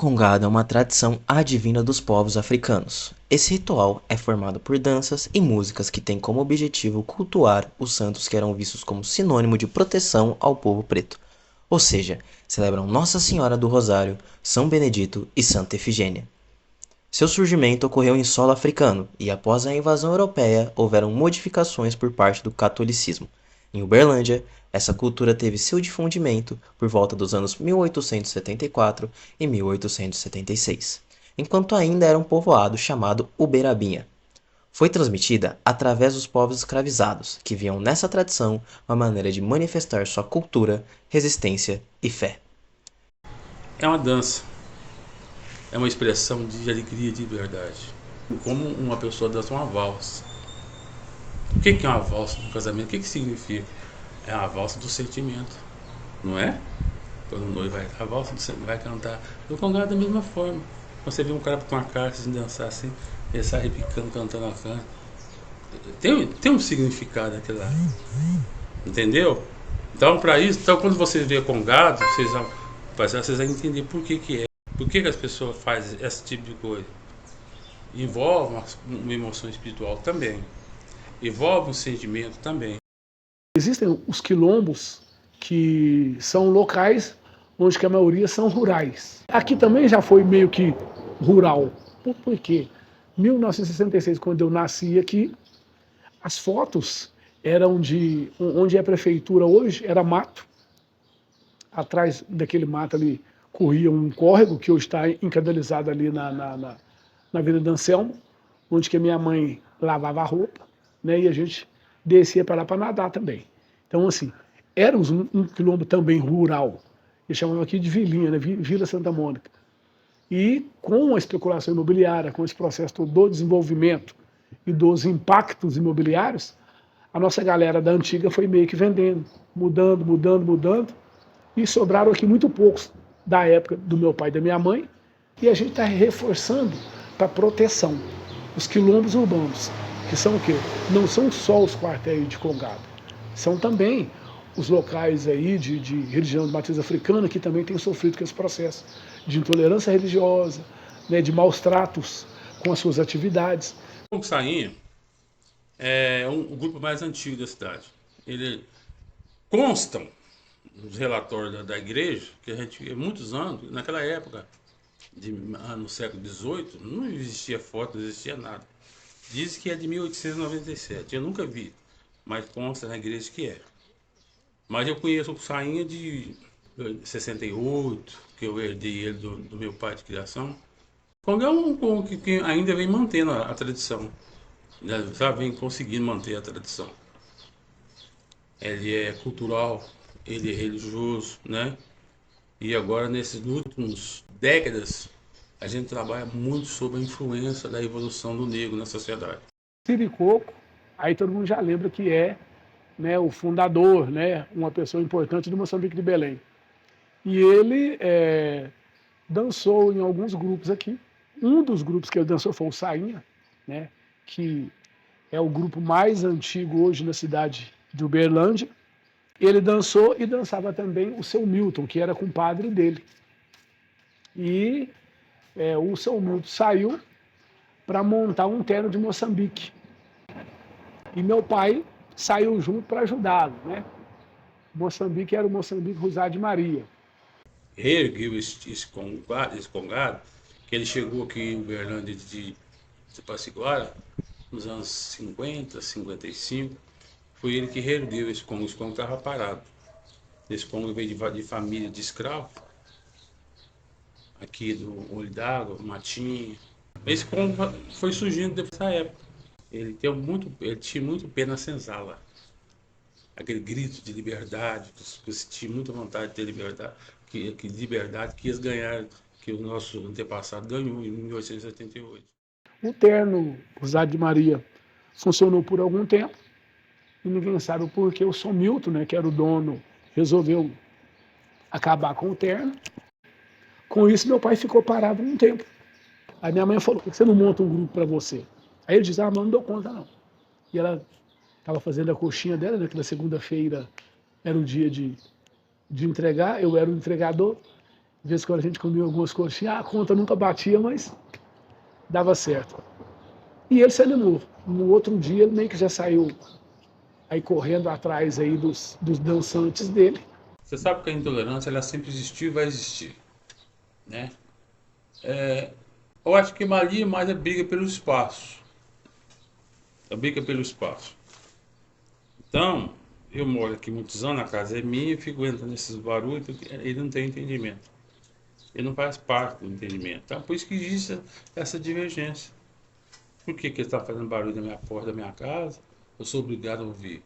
congado é uma tradição advinda dos povos africanos. Esse ritual é formado por danças e músicas que têm como objetivo cultuar os santos que eram vistos como sinônimo de proteção ao povo preto. Ou seja, celebram Nossa Senhora do Rosário, São Benedito e Santa Efigênia. Seu surgimento ocorreu em solo africano e, após a invasão europeia, houveram modificações por parte do catolicismo. Em Uberlândia, essa cultura teve seu difundimento por volta dos anos 1874 e 1876, enquanto ainda era um povoado chamado Uberabinha. Foi transmitida através dos povos escravizados, que viam nessa tradição uma maneira de manifestar sua cultura, resistência e fé. É uma dança, é uma expressão de alegria, de verdade. Como uma pessoa dança uma valsa. O que é uma valsa no casamento? O que significa? É a valsa do sentimento, não é? Quando o noivo vai, a valsa vai cantar. No congado da mesma forma. Você vê um cara com uma cara assim, dançar assim, ele sai repicando, cantando a cana. Tem um significado aquilo lá. Entendeu? Então, para isso, quando você vê congado, vocês vão entender por que é. Por que as pessoas fazem esse tipo de coisa? Envolve uma emoção espiritual também. Envolve um sentimento também. Existem os quilombos que são locais onde que a maioria são rurais. Aqui também já foi meio que rural. Por quê? Em 1966, quando eu nasci aqui, as fotos eram de onde é a prefeitura hoje, era mato. Atrás daquele mato ali corria um córrego que hoje está encandelizado ali na Avenida Anselmo, onde que a minha mãe lavava a roupa, né, e a gente descia para lá para nadar também. Então, assim, era um quilombo também rural. Eles chamavam aqui de Vilinha, né, Vila Santa Mônica. E com a especulação imobiliária, com esse processo todo do desenvolvimento e dos impactos imobiliários, a nossa galera da antiga foi meio que vendendo, mudando, e sobraram aqui muito poucos da época do meu pai e da minha mãe, e a gente está reforçando para proteção. Os quilombos urbanos, que são o quê? Não são só os quartéis de congado, são também os locais aí de religião de matriz africana que também têm sofrido com esse processo de intolerância religiosa, né, de maus tratos com as suas atividades. O Sainha é o grupo mais antigo da cidade. Ele constam nos relatórios da igreja que a gente, há muitos anos, naquela época, no século XVIII, não existia foto, não existia nada. Diz que é de 1897, eu nunca vi, mas consta na igreja que é. Mas eu conheço o Sainha de 68, que eu herdei ele do meu pai de criação. O Congo é um Congo que ainda vem mantendo a tradição, já vem conseguindo manter a tradição. Ele é cultural, ele é religioso, né? E agora, nesses últimos décadas, a gente trabalha muito sobre a influência da evolução do negro na sociedade. Siricoco, aí todo mundo já lembra que é, né, o fundador, né, uma pessoa importante do Moçambique de Belém. E ele dançou em alguns grupos aqui. Um dos grupos que ele dançou foi o Sainha, né, que é o grupo mais antigo hoje na cidade de Uberlândia. Ele dançou e dançava também o seu Milton, que era compadre dele. E o seu Milton saiu para montar um terno de Moçambique. E meu pai saiu junto para ajudá-lo, né? Moçambique era o Moçambique Rosário de Maria. Reergueu esse congado, que ele chegou aqui em Uberlândia de Passaguara, nos anos 50, 55, foi ele que reergueu esse Congo. Esse Congo estava parado. Esse Congo veio de família de escravo, aqui do Olho d'Água, Matinho. Esse Congo foi surgindo dessa época. Ele tinha muito pé na senzala. Aquele grito de liberdade, que você tinha muita vontade de ter liberdade, que liberdade que eles ganharam, que o nosso antepassado ganhou em 1878. O terno Rosário de Maria funcionou por algum tempo, e ninguém sabe o porquê. O São Milton, né, que era o dono, resolveu acabar com o terno. Com isso, meu pai ficou parado um tempo. Aí minha mãe falou: por que você não monta um grupo para você? Aí ele disse: ah, mas não dou conta não. E ela estava fazendo a coxinha dela, né, que na segunda-feira era o dia de entregar, eu era o entregador. De vez em quando a gente comia algumas coxinhas, a conta nunca batia, mas dava certo. E ele se animou. No outro dia, ele meio que já saiu aí correndo atrás aí dos dançantes dele. Você sabe que a intolerância ela sempre existiu e vai existir, né? Eu acho que ali mais a briga pelo espaço. A briga pelo espaço. Então, eu moro aqui muitos anos, a casa é minha, eu fico entrando nesses barulhos, ele não tem entendimento. Ele não faz parte do entendimento. Então, por isso que existe essa divergência. Por que ele está fazendo barulho na minha porta da minha casa? Eu sou obrigado a ouvir.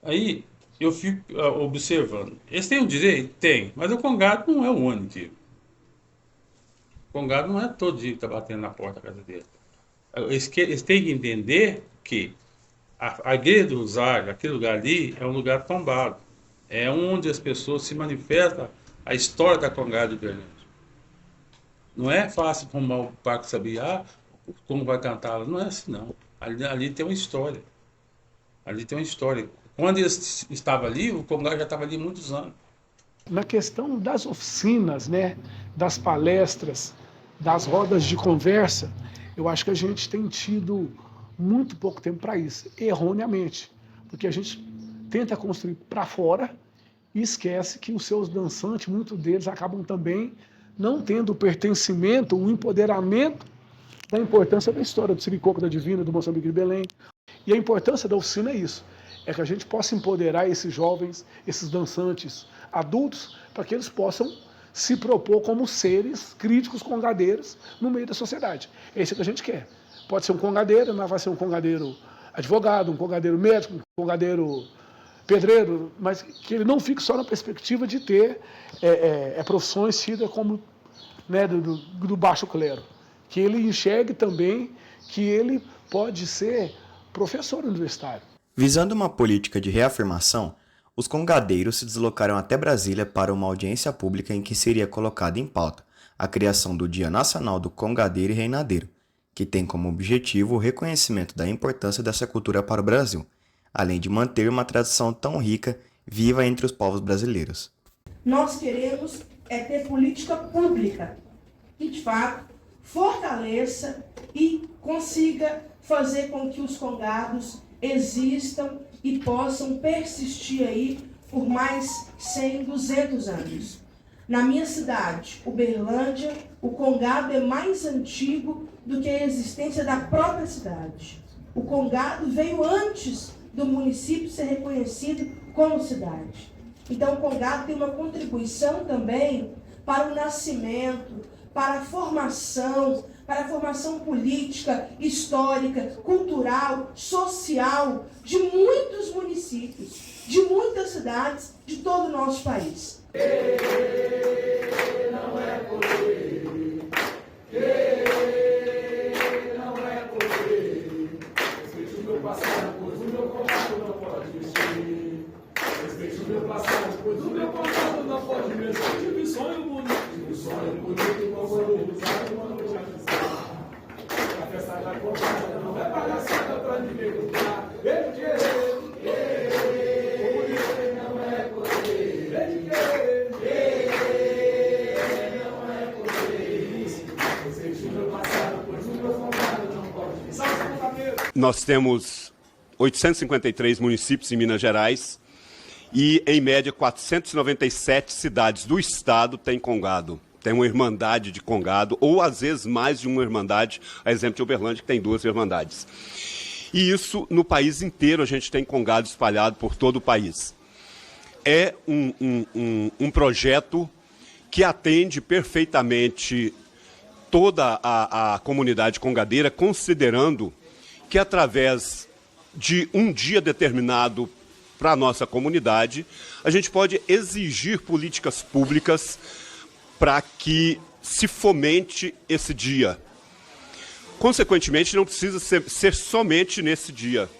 Aí, eu fico observando. Eles têm o direito? Tem. Mas o Congado não é o único. O Congado não é todo dia que está batendo na porta da casa dele. Eles têm que entender que a igreja do Rosário, aquele lugar ali, é um lugar tombado. É onde as pessoas se manifestam a história da Congado de Berlândia. Não é fácil arrumar o Parque Sabiá, como vai cantá-la. Não é assim, não. Ali tem uma história. Ali tem uma história. Quando eles estavam ali, o Congado já estava ali há muitos anos. Na questão das oficinas, né, das palestras, das rodas de conversa, eu acho que a gente tem tido muito pouco tempo para isso, erroneamente, porque a gente tenta construir para fora e esquece que os seus dançantes, muitos deles acabam também não tendo o pertencimento, o empoderamento da importância da história do Siricoco da Divina, do Moçambique de Belém. E a importância da oficina é isso, é que a gente possa empoderar esses jovens, esses dançantes adultos, para que eles possam se propor como seres críticos congadeiros no meio da sociedade. É isso que a gente quer. Pode ser um congadeiro, mas vai ser um congadeiro advogado, um congadeiro médico, um congadeiro pedreiro, mas que ele não fique só na perspectiva de ter profissões tidas como, né, do baixo clero. Que ele enxergue também que ele pode ser professor universitário. Visando uma política de reafirmação, os congadeiros se deslocaram até Brasília para uma audiência pública em que seria colocada em pauta a criação do Dia Nacional do Congadeiro e Reinadeiro, que tem como objetivo o reconhecimento da importância dessa cultura para o Brasil, além de manter uma tradição tão rica viva entre os povos brasileiros. Nós queremos ter política pública que, de fato, fortaleça e consiga fazer com que os congados existam e possam persistir aí por mais 100, 200 anos. Na minha cidade, Uberlândia, o congado é mais antigo do que a existência da própria cidade. O congado veio antes do município ser reconhecido como cidade. Então, o congado tem uma contribuição também para o nascimento, para a formação política, histórica, cultural, social de muitos municípios, de muitas cidades de todo o nosso país. Não é poder, não é poder. Respeite o meu passado, pois o meu contato não pode mexer. Respeite o meu passado, pois o meu contato não pode mexer. Tive sonho bonito, como foi usado uma noite a pensar. A festa da contada não é palhaçada pra ninguém comprar. Ele querer, não é poder. Ele querer, não é poder. Respeite o meu passado, pois o meu contato não pode mexer. Nós temos 853 municípios em Minas Gerais e, em média, 497 cidades do estado têm congado. Tem uma irmandade de congado, ou às vezes mais de uma irmandade, a exemplo de Uberlândia, que tem 2 irmandades. E isso, no país inteiro, a gente tem congado espalhado por todo o país. É um projeto que atende perfeitamente toda a comunidade congadeira, considerando que, através de um dia determinado para a nossa comunidade, a gente pode exigir políticas públicas para que se fomente esse dia. Consequentemente, não precisa ser somente nesse dia.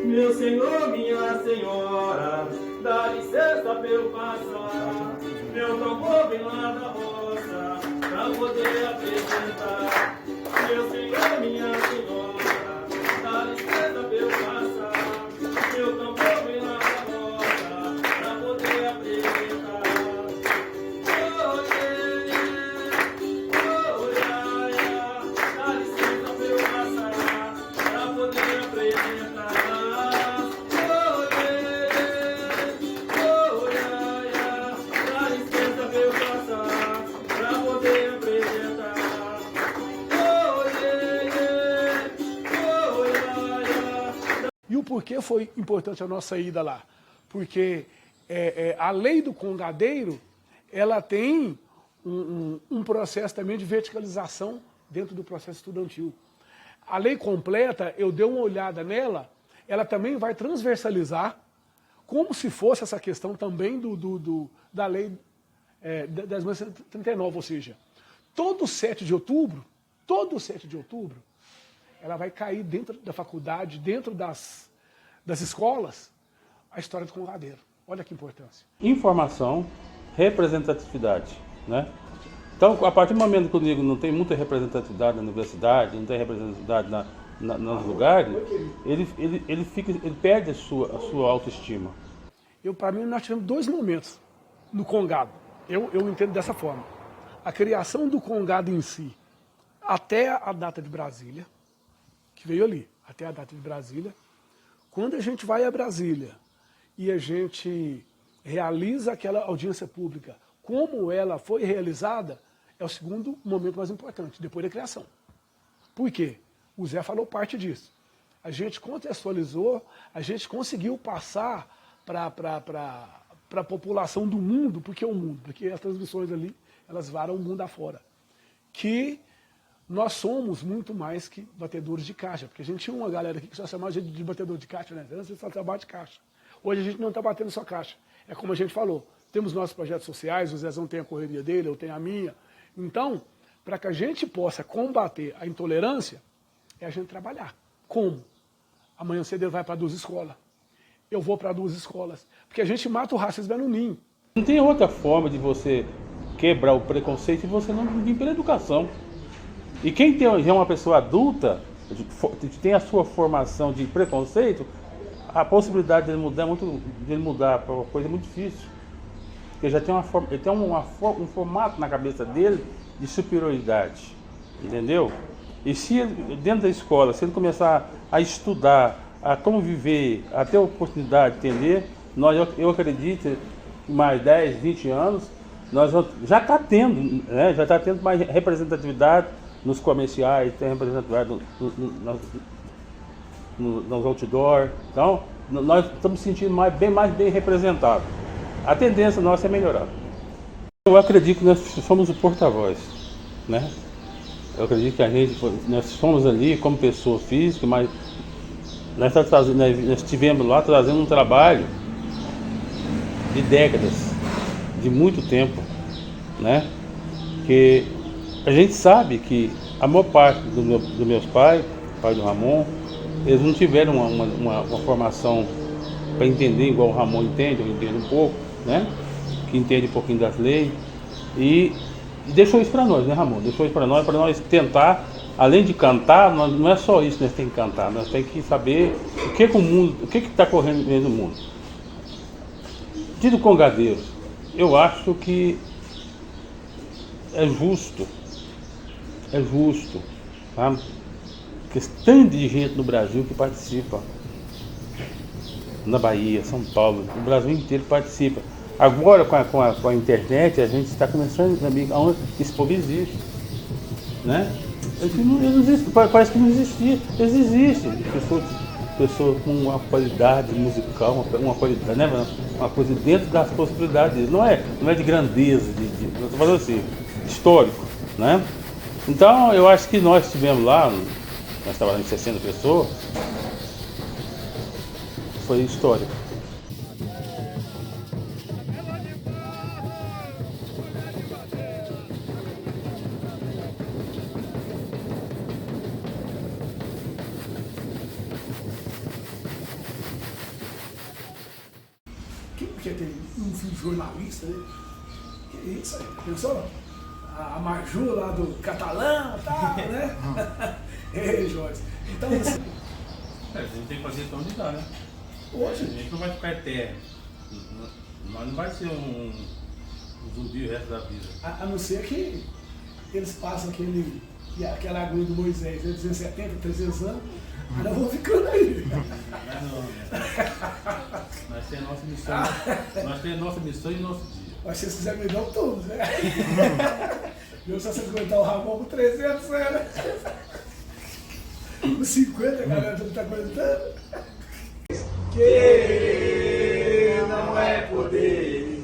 Meu senhor, minha senhora, dá licença pra eu passar. Meu tambor vem lá da roça, pra poder apresentar. Meu senhor, minha senhora, dá licença pra eu passar. Meu tambor vem lá da roça, pra poder apresentar. por que foi importante a nossa ida lá? Porque a lei do congadeiro, ela tem um processo também de verticalização dentro do processo estudantil. A lei completa, eu dei uma olhada nela, ela também vai transversalizar, como se fosse essa questão também da lei 10.139, ou seja, todo 7 de outubro, ela vai cair dentro da faculdade, dentro das escolas, a história do congadeiro. Olha que importância. Informação, representatividade, né? Então, a partir do momento que o negro não tem muita representatividade na universidade, não tem representatividade nos lugares, ele perde a sua autoestima. Para mim, nós tivemos 2 momentos no Congado. Eu entendo dessa forma. A criação do Congado em si, até a data de Brasília, que veio ali, até a data de Brasília. Quando a gente vai a Brasília e a gente realiza aquela audiência pública, como ela foi realizada, é o segundo momento mais importante, depois da criação. Por quê? O Zé falou parte disso. A gente contextualizou, a gente conseguiu passar para a população do mundo, porque as transmissões ali, elas varam o mundo afora, que nós somos muito mais que batedores de caixa, porque a gente tinha uma galera aqui que só chamava a gente de batedor de caixa, né? Antes só trabalha de caixa. Hoje a gente não está batendo só caixa. É como a gente falou, temos nossos projetos sociais, o Zezão tem a correria dele, eu tenho a minha. Então, para que a gente possa combater a intolerância, é a gente trabalhar. Como? Amanhã cedo ele vai para 2 escolas. Eu vou para 2 escolas. Porque a gente mata o racismo no ninho. Não tem outra forma de você quebrar o preconceito se você não vir pela educação. E quem já é uma pessoa adulta, tem a sua formação de preconceito, a possibilidade de ele mudar para uma coisa é muito difícil. Porque já tem um formato na cabeça dele de superioridade, entendeu? E se ele, dentro da escola, se ele começar a estudar, a como viver, a ter a oportunidade de entender, eu acredito que mais 10, 20 anos, nós já está tendo, né? Já está tendo mais representatividade nos comerciais, tem representatividade nos outdoor. Então, nós estamos sentindo bem mais representados. A tendência nossa é melhorar. Eu acredito que nós somos o porta-voz, né? Eu acredito que nós fomos ali como pessoa física, mas nós estivemos lá trazendo um trabalho de décadas, de muito tempo, né? Que a gente sabe que a maior parte dos meus pais, pai do Ramon, eles não tiveram uma formação para entender igual o Ramon entende, eu entendo um pouco, né? Que entende um pouquinho das leis. E deixou isso para nós, né, Ramon? Deixou isso para nós tentar, além de cantar, não é só isso que nós temos que cantar, nós temos que saber o que está correndo no mundo. Dito congadeiro, eu acho que é justo, tá? Porque tem de gente no Brasil que participa, na Bahia, São Paulo, o Brasil inteiro participa. Agora com a internet a gente está começando a saber onde esse povo existe, né? Parece que não existia, eles existem, pessoas com uma qualidade musical, uma qualidade, né? Uma coisa dentro das possibilidades deles, não é de grandeza, eu estou falando assim, histórico, né? Então eu acho que nós estivemos lá, nós trabalhamos em 60 pessoas, foi histórico. Porque tem um filho jornalista, né? Que isso aí, pensou? A Marju lá do Catalã e tal, né? Ei, Jorge. Então, assim, a gente tem que fazer tão de dar, né? hoje, A gente não vai ficar eterno. Nós não vai ser um zumbi o resto da vida. a não ser que eles passam aquela aguinha do Moisés, 270, 300 anos, ainda vão ficando aí. Mas não. Nós temos a nossa missão. Nós temos a nossa missão e o nosso dia. Mas se vocês quiserem me dar todos, né? Eu só vocês aguentar o Ramon com 300, né? Com 50, galera, já não tá aguentando. Querer não é poder.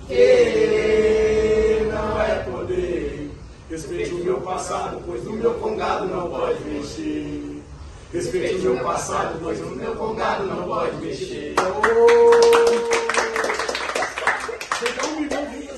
Querer não é poder. Respeite o meu passado, pois no meu congado não pode mexer. Respeite o meu passado, pois no meu congado não pode mexer.